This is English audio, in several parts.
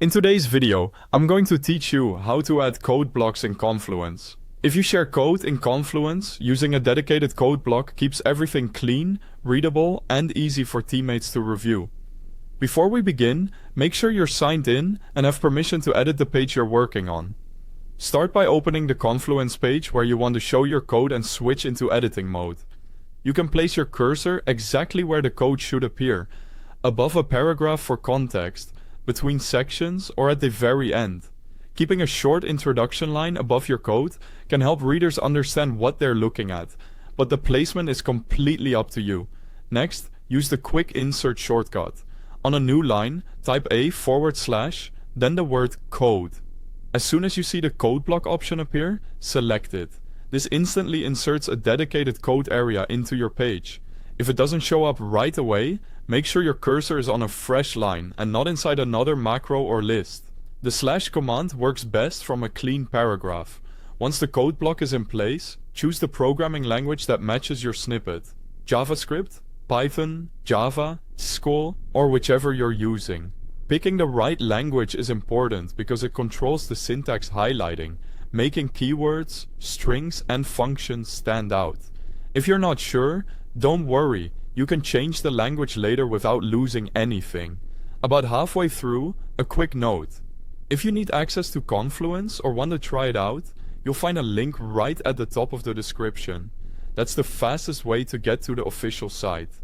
In today's video, I'm going to teach you how to add code blocks in Confluence. If you share code in Confluence, using a dedicated code block keeps everything clean, readable, and easy for teammates to review. Before we begin, make sure you're signed in and have permission to edit the page you're working on. Start by opening the Confluence page where you want to show your code and switch into editing mode. You can place your cursor exactly where the code should appear, above a paragraph for context, between sections, or at the very end. Keeping a short introduction line above your code can help readers understand what they're looking at, but the placement is completely up to you. Next, use the quick insert shortcut. On a new line, type /, then the word code. As soon as you see the code block option appear, select it. This instantly inserts a dedicated code area into your page. If it doesn't show up right away, make sure your cursor is on a fresh line and not inside another macro or list. The / command works best from a clean paragraph. Once the code block is in place, choose the programming language that matches your snippet. JavaScript, Python, Java, SQL, or whichever you're using. Picking the right language is important because it controls the syntax highlighting, making keywords, strings, and functions stand out. If you're not sure, don't worry, you can change the language later without losing anything. About halfway through, a quick note. If you need access to Confluence or want to try it out, you'll find a link right at the top of the description. That's the fastest way to get to the official site.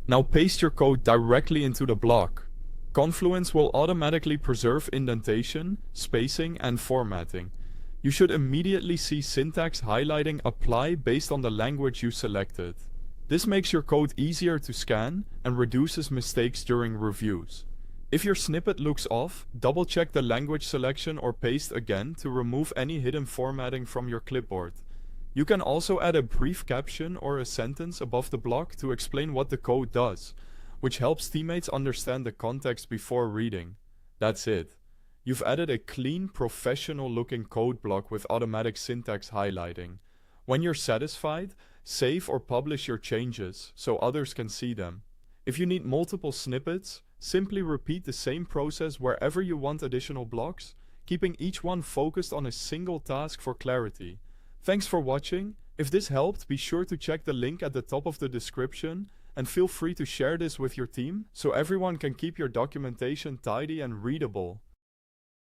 Now paste your code directly into the block. Confluence will automatically preserve indentation, spacing, and formatting. You should immediately see syntax highlighting apply based on the language you selected. This makes your code easier to scan and reduces mistakes during reviews. If your snippet looks off, double-check the language selection or paste again to remove any hidden formatting from your clipboard. You can also add a brief caption or a sentence above the block to explain what the code does, which helps teammates understand the context before reading. That's it. You've added a clean, professional-looking code block with automatic syntax highlighting. When you're satisfied, save or publish your changes so others can see them. If you need multiple snippets, simply repeat the same process wherever you want additional blocks, keeping each one focused on a single task for clarity. Thanks for watching. If this helped, be sure to check the link at the top of the description and feel free to share this with your team so everyone can keep your documentation tidy and readable.